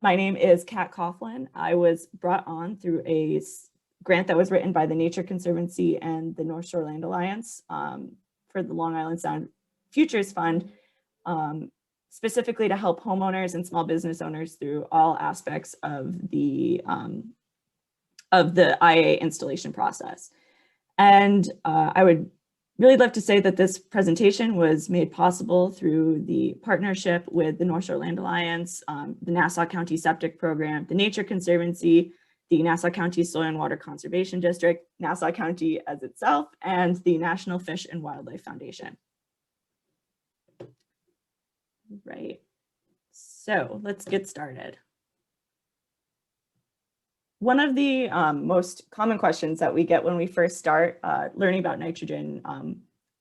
My name is Kat Coughlin. I was brought on through a grant that was written by the Nature Conservancy and the North Shore Land Alliance for the Long Island Sound Futures Fund, specifically to help homeowners and small business owners through all aspects of the IA installation process. And I would really love to say that this presentation was made possible through the partnership with the North Shore Land Alliance, the Nassau County Septic Program, the Nature Conservancy, the Nassau County Soil and Water Conservation District, Nassau County as itself, and the National Fish and Wildlife Foundation. Right, so let's get started. One of the most common questions that we get when we first start learning about nitrogen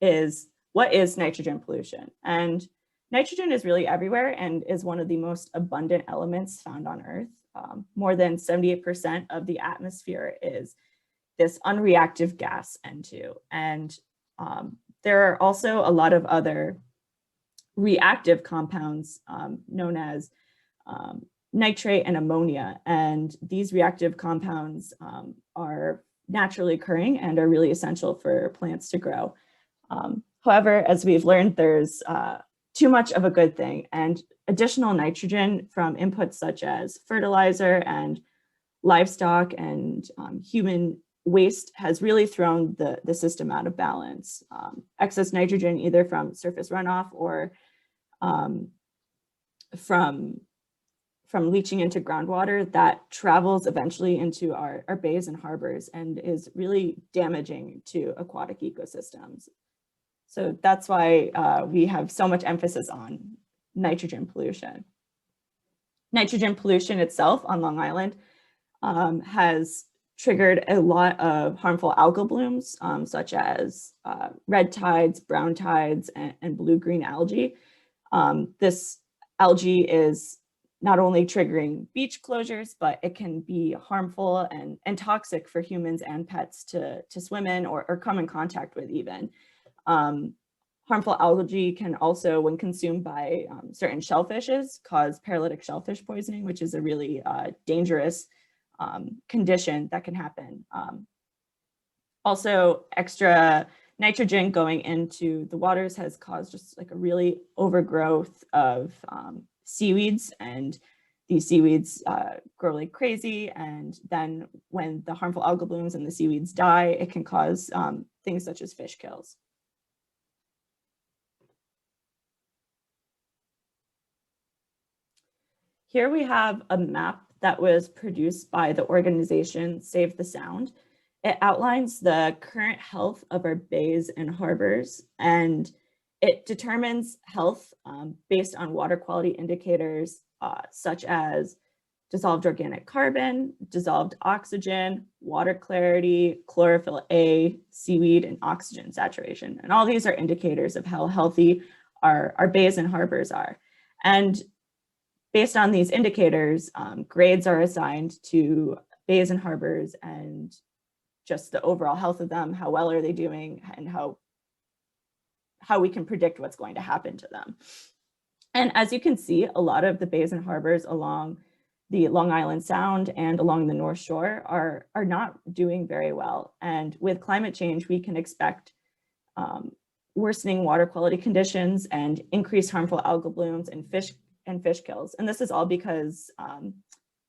is, what is nitrogen pollution? And nitrogen is really everywhere and is one of the most abundant elements found on Earth. More than 78% of the atmosphere is this unreactive gas, N2. And there are also a lot of other reactive compounds known as nitrate and ammonia, and these reactive compounds are naturally occurring and are really essential for plants to grow. However, as we've learned, there's too much of a good thing, and additional nitrogen from inputs such as fertilizer and livestock and human waste has really thrown the system out of balance. Excess nitrogen, either from surface runoff or from leaching into groundwater, that travels eventually into our bays and harbors and is really damaging to aquatic ecosystems. So that's why we have so much emphasis on nitrogen pollution. Nitrogen pollution itself on Long Island has triggered a lot of harmful algal blooms, such as red tides, brown tides, and blue-green algae. This algae is not only triggering beach closures, but it can be harmful and toxic for humans and pets to swim in or come in contact with even. Harmful algae can also, when consumed by certain shellfishes, cause paralytic shellfish poisoning, which is a really dangerous condition that can happen. Also, extra nitrogen going into the waters has caused just like a really overgrowth of seaweeds, and these seaweeds grow like crazy, and then when the harmful algal blooms and the seaweeds die, it can cause things such as fish kills. Here we have a map that was produced by the organization Save the Sound. It outlines the current health of our bays and harbors, and it determines health based on water quality indicators such as dissolved organic carbon, dissolved oxygen, water clarity, chlorophyll A, seaweed, and oxygen saturation. And all these are indicators of how healthy our bays and harbors are. And based on these indicators, grades are assigned to bays and harbors and just the overall health of them, how well are they doing, and how we can predict what's going to happen to them. And as you can see, a lot of the bays and harbors along the Long Island Sound and along the North Shore are not doing very well. And with climate change, we can expect worsening water quality conditions and increased harmful algal blooms and fish kills. And this is all because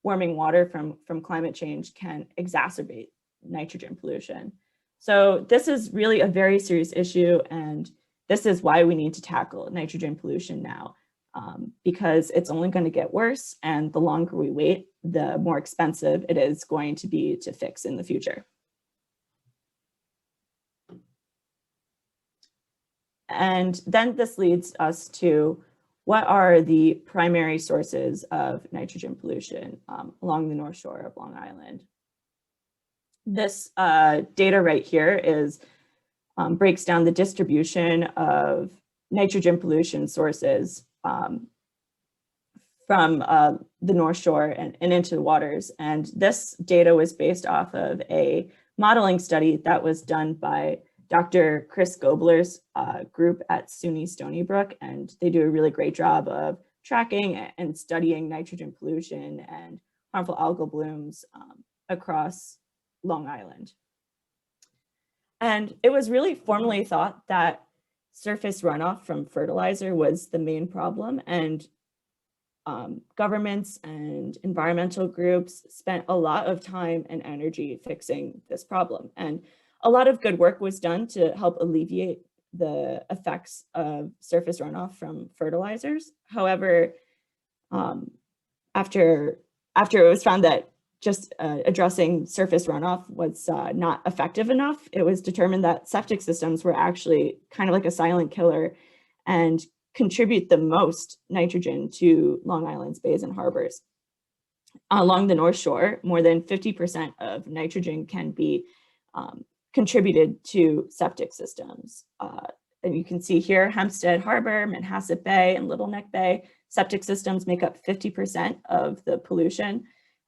warming water from climate change can exacerbate nitrogen pollution. So this is really a very serious issue, and this is why we need to tackle nitrogen pollution now, because it's only going to get worse, and the longer we wait, the more expensive it is going to be to fix in the future. And then this leads us to, what are the primary sources of nitrogen pollution along the North Shore of Long Island? This data right here is breaks down the distribution of nitrogen pollution sources from the North Shore and into the waters. And this data was based off of a modeling study that was done by Dr. Chris Gobler's group at SUNY Stony Brook, and they do a really great job of tracking and studying nitrogen pollution and harmful algal blooms across Long Island. And it was really formally thought that surface runoff from fertilizer was the main problem, and governments and environmental groups spent a lot of time and energy fixing this problem. And a lot of good work was done to help alleviate the effects of surface runoff from fertilizers. However, after it was found that just addressing surface runoff was not effective enough, it was determined that septic systems were actually kind of like a silent killer and contribute the most nitrogen to Long Island's bays and harbors. Along the North Shore, more than 50% of nitrogen can be contributed to septic systems. And you can see here, Hempstead Harbor, Manhasset Bay, and Little Neck Bay, septic systems make up 50% of the pollution.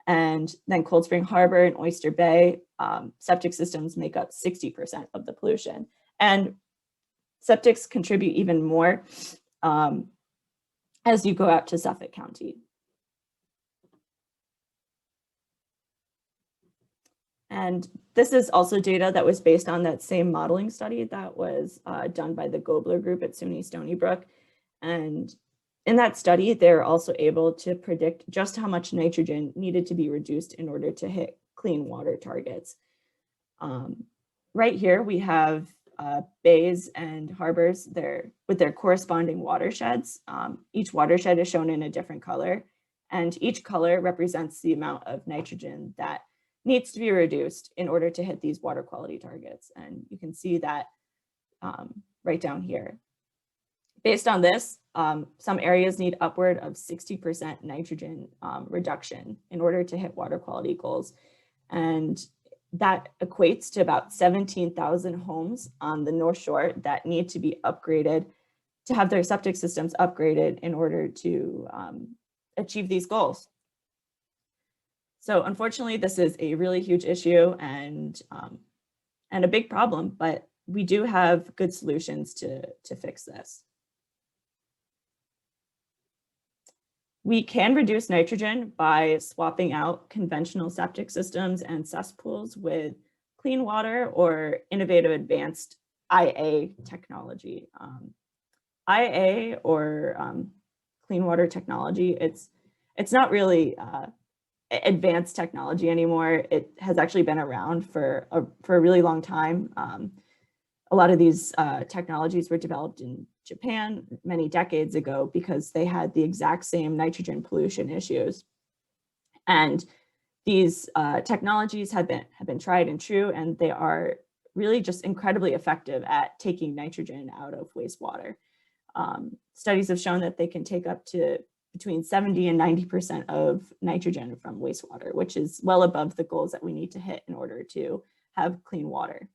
And then Cold Spring Harbor and Oyster Bay, septic systems make up 60% of the pollution. And septics contribute even more as you go out to Suffolk County. And this is also data that was based on that same modeling study that was done by the Gobler group at SUNY Stony Brook. And in that study, they're also able to predict just how much nitrogen needed to be reduced in order to hit clean water targets. Right here, we have bays and harbors there with their corresponding watersheds. Each watershed is shown in a different color, and each color represents the amount of nitrogen that needs to be reduced in order to hit these water quality targets. And you can see that right down here. Based on this, some areas need upward of 60% nitrogen reduction in order to hit water quality goals. And that equates to about 17,000 homes on the North Shore that need to be upgraded, to have their septic systems upgraded in order to achieve these goals. So unfortunately, this is a really huge issue and a big problem, but we do have good solutions to fix this. We can reduce nitrogen by swapping out conventional septic systems and cesspools with clean water or innovative advanced IA technology. IA or clean water technology, it's not really advanced technology anymore. It has actually been around for a really long time. A lot of these technologies were developed in Japan many decades ago because they had the exact same nitrogen pollution issues. And these technologies have been tried and true, and they are really just incredibly effective at taking nitrogen out of wastewater. Studies have shown that they can take up to between 70 and 90% of nitrogen from wastewater, which is well above the goals that we need to hit in order to have clean water.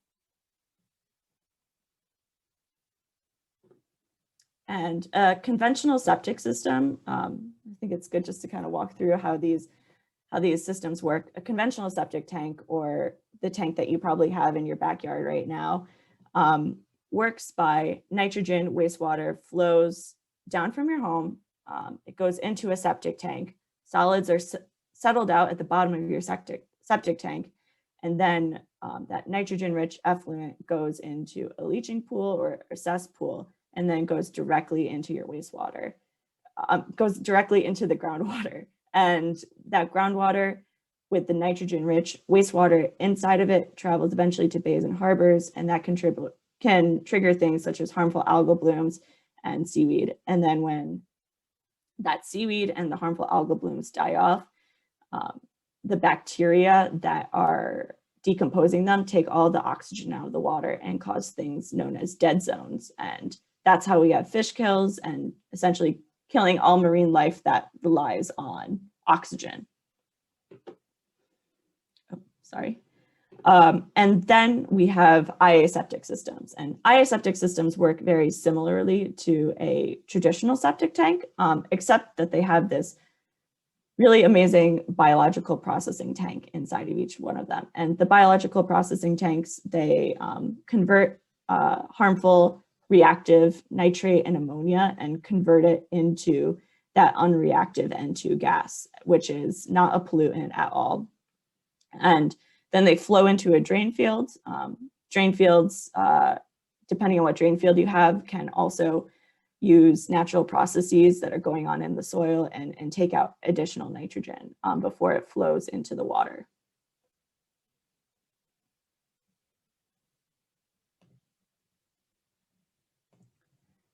And a conventional septic system, I think it's good just to kind of walk through how these systems work. A conventional septic tank, or the tank that you probably have in your backyard right now, works by nitrogen wastewater flows down from your home. It goes into a septic tank. Solids are settled out at the bottom of your septic tank, and then that nitrogen-rich effluent goes into a leaching pool or a cesspool, and then goes directly into your wastewater, goes directly into the groundwater. And that groundwater with the nitrogen-rich wastewater inside of it travels eventually to bays and harbors, and that can trigger things such as harmful algal blooms and seaweed. And then when that seaweed and the harmful algal blooms die off, the bacteria that are decomposing them take all the oxygen out of the water and cause things known as dead zones. And that's how we have fish kills and essentially killing all marine life that relies on oxygen. Oh, sorry. And then we have IA septic systems, and IA septic systems work very similarly to a traditional septic tank, except that they have this really amazing biological processing tank inside of each one of them. And the biological processing tanks, they convert harmful reactive nitrate and ammonia and convert it into that unreactive N2 gas, which is not a pollutant at all. And then they flow into a drain field. Drain fields, depending on what drain field you have, can also use natural processes that are going on in the soil and take out additional nitrogen before it flows into the water.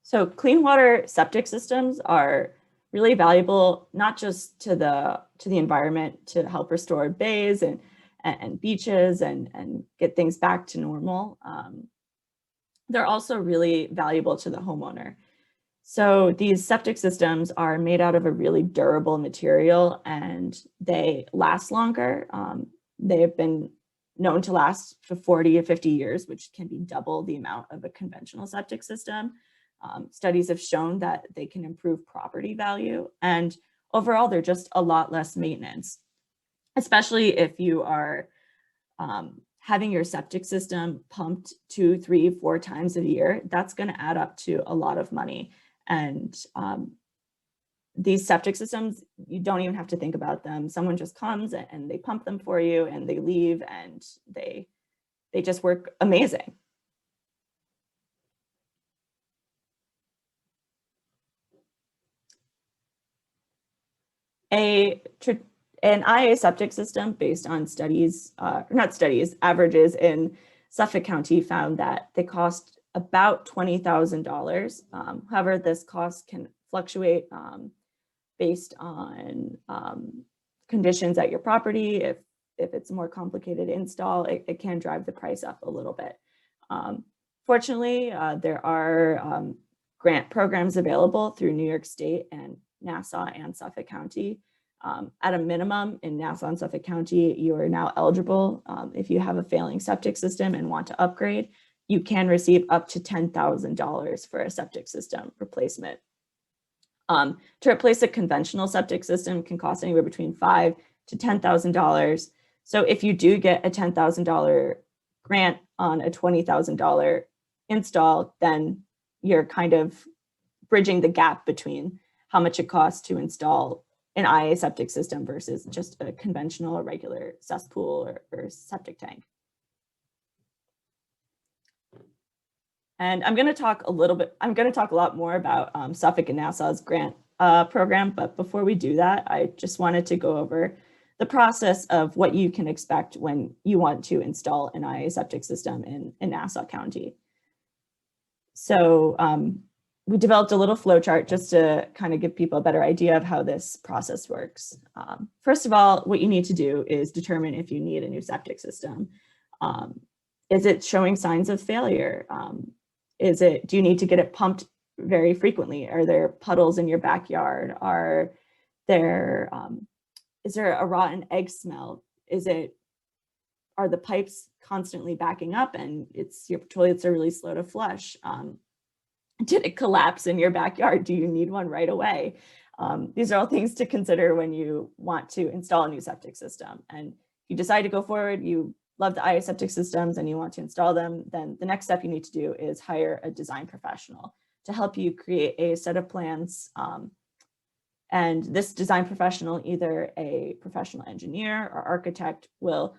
So clean water septic systems are really valuable, not just to the environment to help restore bays and beaches and get things back to normal. They're also really valuable to the homeowner. So these septic systems are made out of a really durable material and they last longer. They have been known to last for 40 to 50 years, which can be double the amount of a conventional septic system. Studies have shown that they can improve property value, and overall, they're just a lot less maintenance, especially if you are having your septic system pumped 2, 3, 4 times a year. That's going to add up to a lot of money. And these septic systems, you don't even have to think about them. Someone just comes and they pump them for you and they leave, and they just work amazing. An IA septic system based on studies, not studies, averages in Suffolk County found that they cost about $20,000. However, this cost can fluctuate based on conditions at your property. If it's a more complicated install, it can drive the price up a little bit. Fortunately, there are grant programs available through New York State and Nassau and Suffolk County. At a minimum in Nassau and Suffolk County, you are now eligible. If you have a failing septic system and want to upgrade, you can receive up to $10,000 for a septic system replacement. To replace a conventional septic system can cost anywhere between $5,000 to $10,000. So if you do get a $10,000 grant on a $20,000 install, then you're kind of bridging the gap between how much it costs to install an IA septic system versus just a conventional or regular cesspool or septic tank. And I'm going to talk a lot more about Suffolk and Nassau's grant program, but before we do that, I just wanted to go over the process of what you can expect when you want to install an IA septic system in Nassau County. So we developed a little flow chart just to kind of give people a better idea of how this process works. First of all, what you need to do is determine if you need a new septic system. Is it showing signs of failure? Do you need to get it pumped very frequently? Are there puddles in your backyard? Is there a rotten egg smell? Are the pipes constantly backing up and your toilets are really slow to flush? Did it collapse in your backyard? Do you need one right away? These are all things to consider when you want to install a new septic system. And if you decide to go forward, you love the IA septic systems and you want to install them, then the next step you need to do is hire a design professional to help you create a set of plans. And this design professional, either a professional engineer or architect, will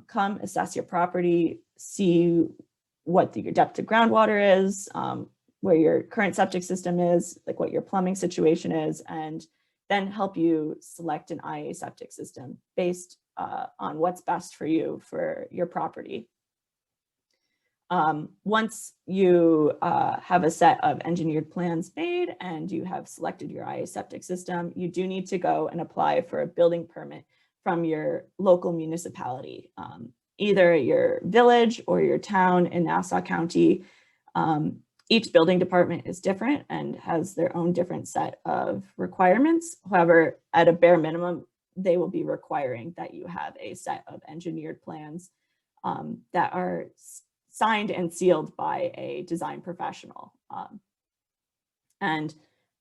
come assess your property, see what your depth of groundwater is, where your current septic system is, like what your plumbing situation is, and then help you select an IA septic system based on what's best for you for your property. Once you have a set of engineered plans made and you have selected your IA septic system, you do need to go and apply for a building permit from your local municipality, either your village or your town in Nassau County. Each building department is different and has their own different set of requirements. However, at a bare minimum, they will be requiring that you have a set of engineered plans that are signed and sealed by a design professional. And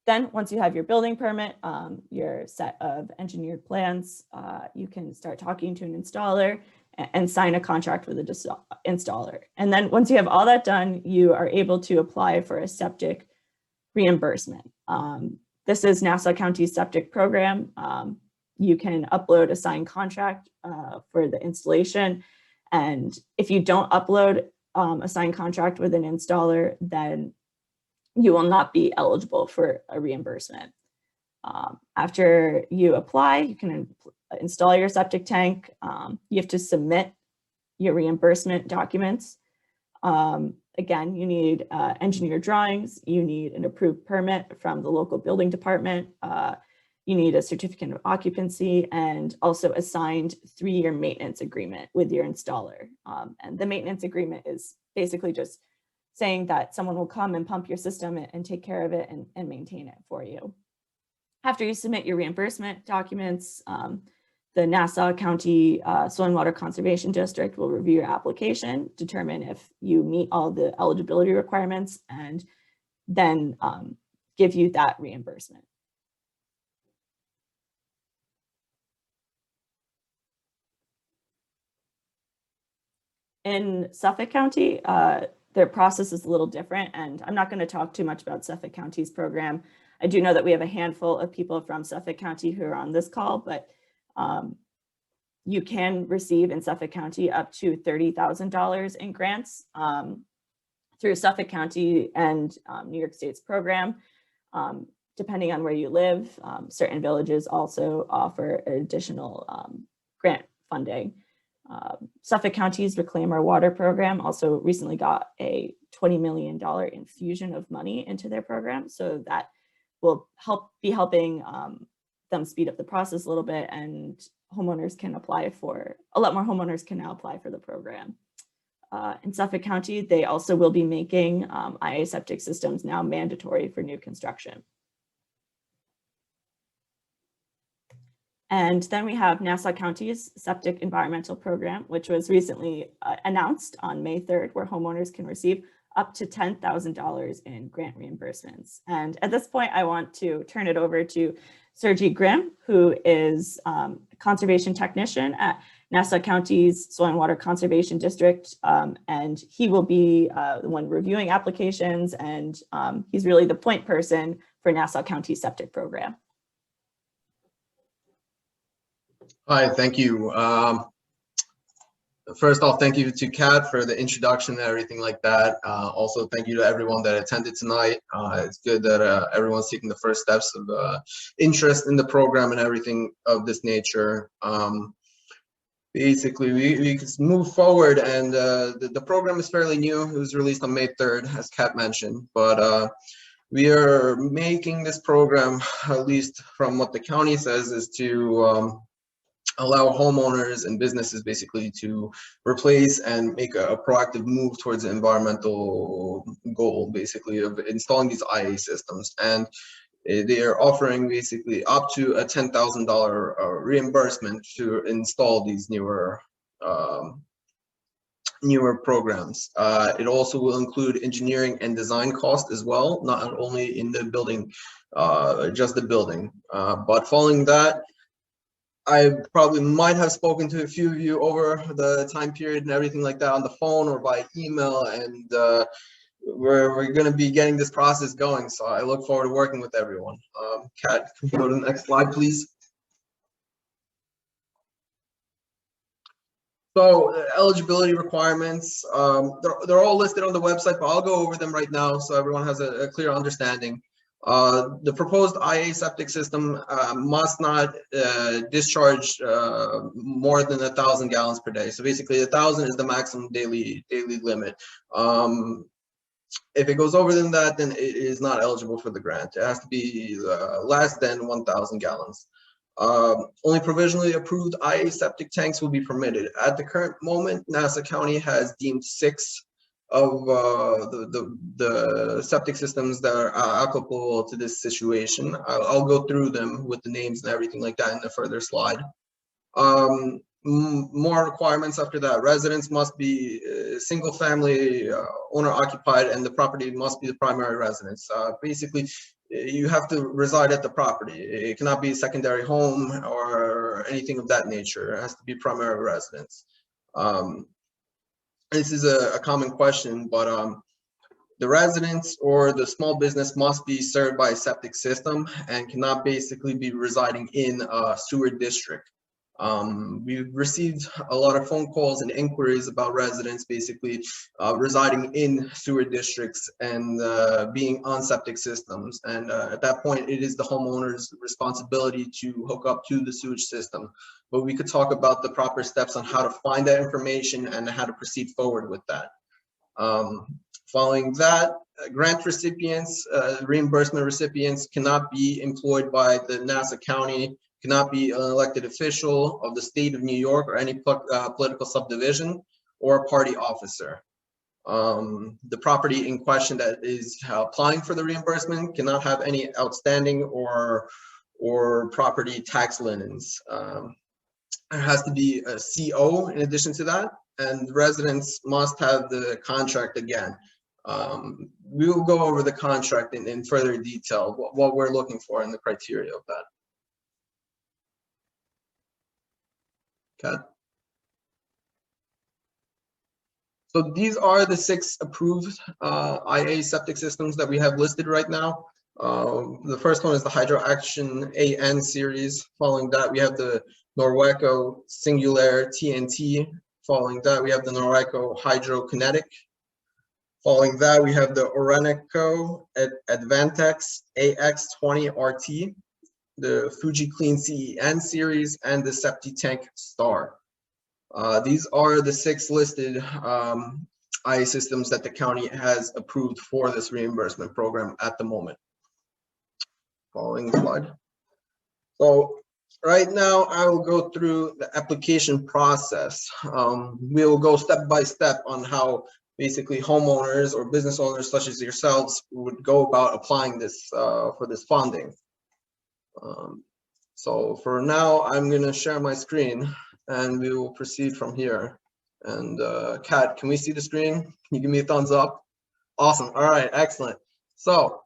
then once you have your building permit, your set of engineered plans, you can start talking to an installer and sign a contract with the installer. And then once you have all that done, you are able to apply for a septic reimbursement. This is Nassau County's septic program. You can upload a signed contract for the installation. And if you don't upload a signed contract with an installer, then you will not be eligible for a reimbursement. After you apply, you can install your septic tank. You have to submit your reimbursement documents. Again, you need engineer drawings, you need an approved permit from the local building department, you need a certificate of occupancy, and also a signed 3-year maintenance agreement with your installer. And the maintenance agreement is basically just saying that someone will come and pump your system and take care of it and maintain it for you. After you submit your reimbursement documents, the Nassau County Soil and Water Conservation District will review your application, determine if you meet all the eligibility requirements, and then give you that reimbursement. In Suffolk County, their process is a little different, and I'm not going to talk too much about Suffolk County's program. I do know that we have a handful of people from Suffolk County who are on this call, but you can receive in Suffolk County up to $30,000 in grants through Suffolk County and New York State's program. Depending on where you live, certain villages also offer additional grant funding. Suffolk County's Reclaim Our Water program also recently got a $20 million infusion of money into their program. So that will be helping them speed up the process a little bit, and homeowners can apply for, a lot more homeowners can now apply for the program. In Suffolk County, they also will be making IA septic systems now mandatory for new construction. And then we have Nassau County's Septic Environmental Program, which was recently announced on May 3rd, where homeowners can receive up to $10,000 in grant reimbursements. And at this point, I want to turn it over to Sergiy Grimm, who is a conservation technician at Nassau County's Soil and Water Conservation District. And he will be the one reviewing applications, and he's really the point person for Nassau County Septic Program. Hi, thank you. First off, thank you to Kat for the introduction and everything like that. Also, thank you to everyone that attended tonight. It's good that everyone's taking the first steps of interest in the program and everything of this nature. Basically, we can move forward, and the program is fairly new. It was released on May 3rd, as Kat mentioned, but we are making this program, at least from what the county says, is to allow homeowners and businesses basically to replace and make a proactive move towards the environmental goal, basically, of installing these IA systems. And they are offering basically up to a $10,000 reimbursement to install these newer programs. It also will include engineering and design cost as well, not only in the building, just the building. But following that, I probably might have spoken to a few of you over the time period and everything like that on the phone or by email, and we're going to be getting this process going. So I look forward to working with everyone. Kat, can you go to the next slide, please? So eligibility requirements, they're all listed on the website, but I'll go over them right now so everyone has a clear understanding. The proposed IA septic system must not discharge more than 1,000 gallons per day. So basically 1,000 is the maximum daily limit. If it goes over than that, then it is not eligible for the grant. It has to be less than 1,000 gallons. Only provisionally approved IA septic tanks will be permitted. At the current moment, Nassau County has deemed 6 of the septic systems that are applicable to this situation. I'll go through them with the names and everything like that in a further slide. More requirements after that. Residents must be single family, owner occupied, and the property must be the primary residence. Basically, you have to reside at the property. It cannot be a secondary home or anything of that nature. It has to be primary residence. This is a common question, but the residents or the small business must be served by a septic system and cannot basically be residing in a sewer district. We've received a lot of phone calls and inquiries about residents basically residing in sewer districts and being on septic systems. And at that point, it is the homeowner's responsibility to hook up to the sewage system. But we could talk about the proper steps on how to find that information and how to proceed forward with that. Following that, grant recipients, reimbursement recipients cannot be employed by the Nassau County, cannot be an elected official of the state of New York or any political subdivision or a party officer. The property in question that is applying for the reimbursement cannot have any outstanding or property tax liens. There has to be a CO in addition to that, and residents must have the contract again. We will go over the contract in further detail, what we're looking for and the criteria of that. Okay. So these are the 6 approved IA septic systems that we have listed right now. The first one is the Hydro Action AN series. Following that, we have the Norweco Singular TNT. Following that, we have the Norweco Hydrokinetic. Following that, we have the Orenico Advantex AX20 RT, the Fuji Clean CEN series, and the S.E.P.T.I.C Star. These are the 6 listed IA systems that the county has approved for this reimbursement program at the moment. Following slide. So right now, I will go through the application process. We will go step by step on how basically homeowners or business owners such as yourselves would go about applying this for this funding. So for now, I'm going to share my screen and we will proceed from here. And Kat, can we see the screen? Can you give me a thumbs up? Awesome. All right, excellent. So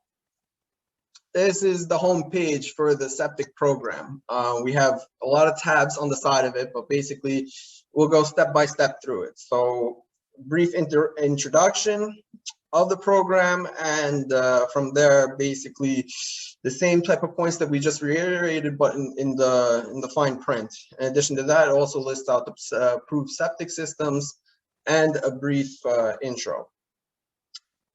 this is the home page for the septic program. We have a lot of tabs on the side of it, but basically we'll go step by step through it. So brief introduction of the program, and from there basically the same type of points that we just reiterated, but in the fine print. In addition to that, it also lists out the approved septic systems and a brief intro.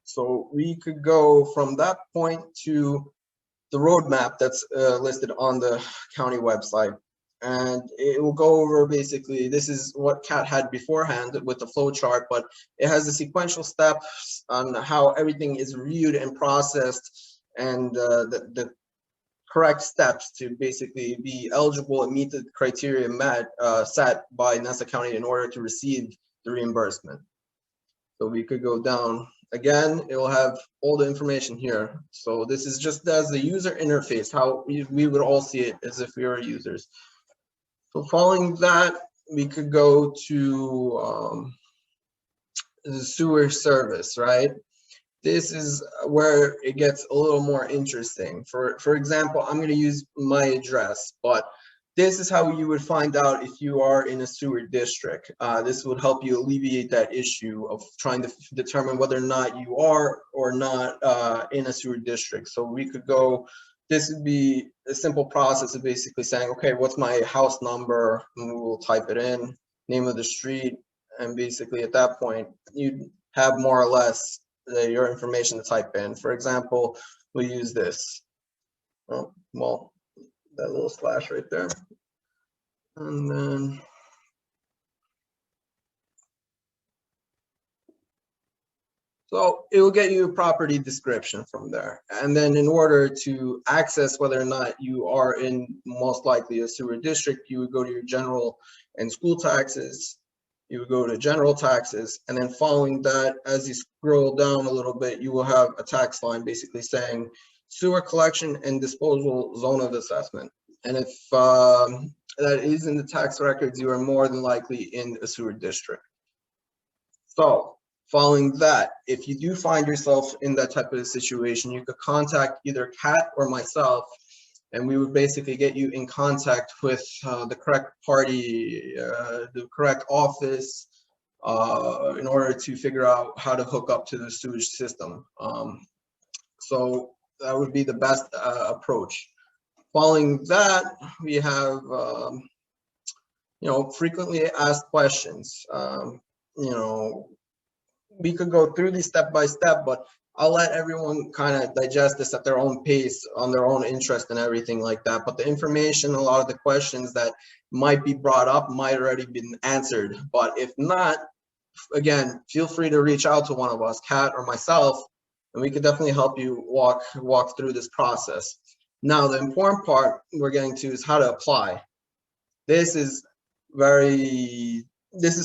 So we could go from that point to the roadmap that's listed on the county website. And it will go over basically, this is what Kat had beforehand with the flow chart, but it has the sequential steps on how everything is reviewed and processed, and the correct steps to basically be eligible and meet the criteria set by Nassau County in order to receive the reimbursement. So we could go down. Again, it will have all the information here. So this is just as the user interface, how we would all see it as if we were users. So following that, we could go to the sewer service, right? This is where it gets a little more interesting. For example, I'm going to use my address, but this is how you would find out if you are in a sewer district. This would help you alleviate that issue of trying to determine whether or not you are or not in a sewer district. So we could go, this would be a simple process of basically saying, okay, what's my house number? And we'll type it in, name of the street, and basically at that point, you'd have more or less your information to type in. For example, we'll use this. Oh, well, that little slash right there. And then so it will get you a property description from there. And then in order to access whether or not you are in most likely a sewer district, you would go to your general and school taxes. You would go to general taxes, and then following that, as you scroll down a little bit, you will have a tax line basically saying sewer collection and disposal zone of assessment. And if that is in the tax records, you are more than likely in a sewer district. So following that, if you do find yourself in that type of a situation, you could contact either Kat or myself, and we would basically get you in contact with the correct party, the correct office, in order to figure out how to hook up to the sewage system. So that would be the best approach. Following that, we have frequently asked questions. We could go through these step by step, but I'll let everyone kind of digest this at their own pace, on their own interest and everything like that. But the information, a lot of the questions that might be brought up might already been answered. But if not, again, feel free to reach out to one of us, Kat or myself, and we could definitely help you walk through this process. Now, the important part we're getting to is how to apply. This is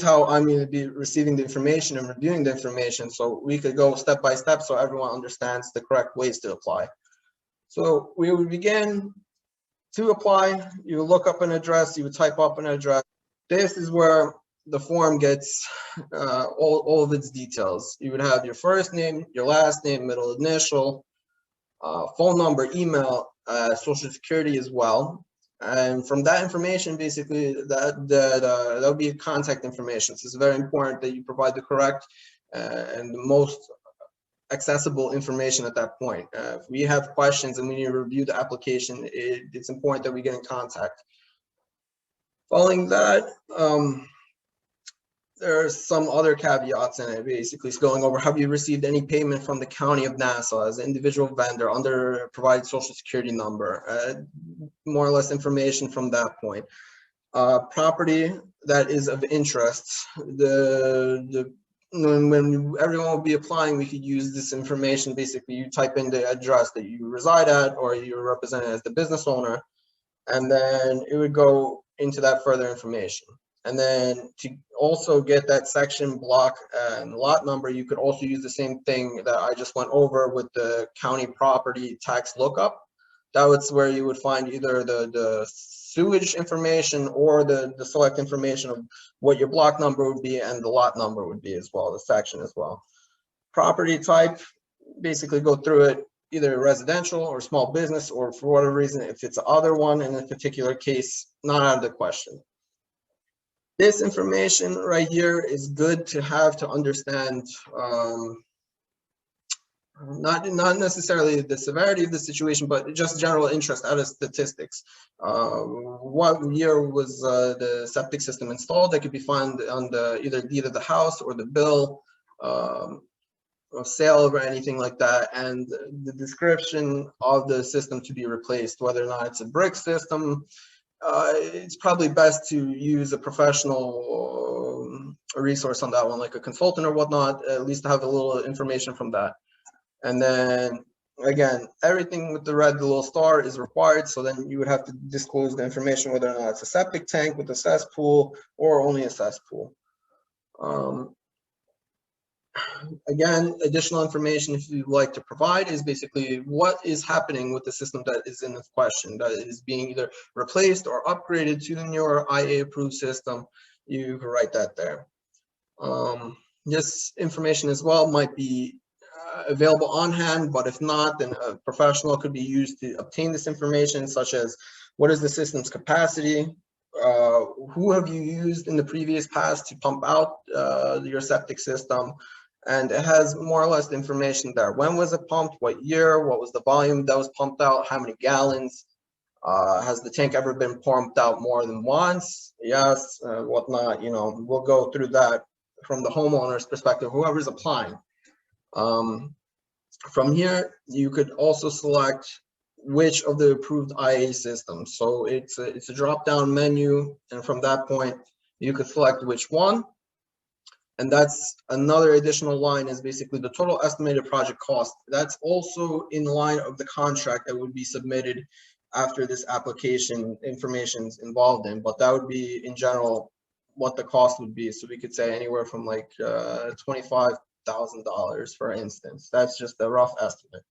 how I'm going to be receiving the information and reviewing the information, so we could go step by step so everyone understands the correct ways to apply. So we would begin to apply. You would look up an address, you would type up an address. This is where the form gets all of its details. You would have your first name, your last name, middle initial, phone number, email, social security as well. And from that information, basically, that would be contact information. So it's very important that you provide the correct and the most accessible information at that point. If we have questions and we need to review the application, it's important that we get in contact. Following that, there are some other caveats in it, basically. It's going over, have you received any payment from the County of Nassau as an individual vendor under provided social security number? More or less information from that point. Property that is of interest. When everyone will be applying, we could use this information. Basically, you type in the address that you reside at, or you're represented as the business owner, and then it would go into that further information. And then to also get that section, block, and lot number, you could also use the same thing that I just went over with the county property tax lookup. That was where you would find either the sewage information or the select information of what your block number would be and the lot number would be as well, the section as well. Property type, basically go through it, either residential or small business, or for whatever reason, if it's the other one in a particular case, not out of the question. This information right here is good to have to understand, not necessarily the severity of the situation, but just general interest out of statistics. What year was the septic system installed? That could be found on the either deed of the house or the bill of sale or anything like that, and the description of the system to be replaced, whether or not it's a brick system. It's probably best to use a professional resource on that one, like a consultant or whatnot, at least to have a little information from that. And then again, everything with the little star is required. So then you would have to disclose the information, whether or not it's a septic tank with a cesspool or only a cesspool. Again, additional information if you'd like to provide is basically what is happening with the system that is in this question, that is being either replaced or upgraded to the newer IA approved system. You can write that there. This information as well might be available on hand, but if not, then a professional could be used to obtain this information, such as what is the system's capacity, who have you used in the previous past to pump out your septic system, and it has more or less the information there. When was it pumped? What year? What was the volume that was pumped out? How many gallons? Has the tank ever been pumped out more than once? Yes, whatnot. We'll go through that from the homeowner's perspective, whoever's applying. From here, you could also select which of the approved IA systems. So it's a drop-down menu, and from that point, you could select which one. And that's another additional line, is basically the total estimated project cost. That's also in line of the contract that would be submitted after this application information is involved in, but that would be in general what the cost would be. So we could say anywhere from like $25,000 for instance. That's just a rough estimate.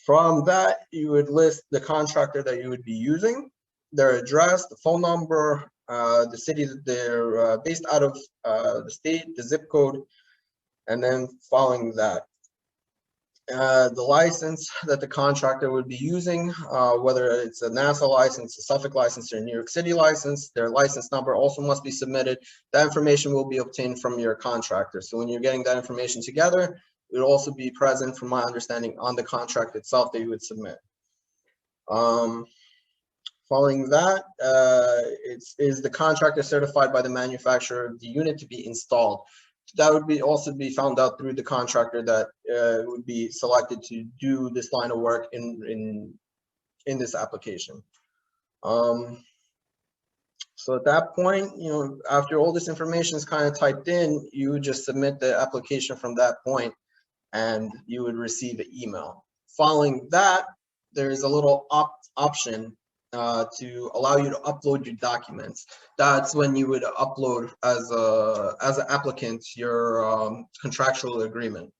From that, you would list the contractor that you would be using, their address, the phone number, the city that they're based out of, the state, the zip code, and then following that. the license that the contractor would be using, whether it's a Nassau license, a Suffolk license, or a New York City license, their license number also must be submitted. That information will be obtained from your contractor. So when you're getting that information together, it will also be present, from my understanding, on the contract itself that you would submit. Following that, is the contractor certified by the manufacturer of the unit to be installed? That would be also be found out through the contractor that would be selected to do this line of work in this application. So at that point, you know, after all this information is kind of typed in, you would just submit the application from that point, and you would receive an email. Following that, there's a little option to allow you to upload your documents. That's when you would upload as an applicant your contractual agreement,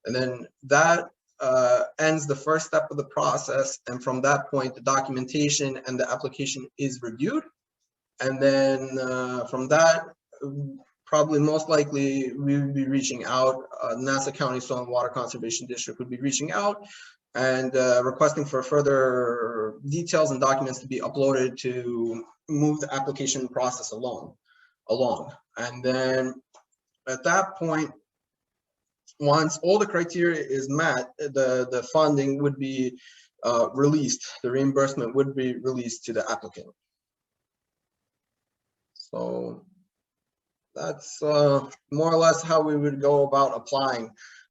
and then that ends the first step of the process. And from that point, the documentation and the application is reviewed, and then from that, probably most likely we would be reaching out. Nassau County Soil and Water Conservation District would be reaching out and requesting for further details and documents to be uploaded to move the application process along. And then at that point, once all the criteria is met, the funding would be released. The reimbursement would be released to the applicant. So that's more or less how we would go about applying.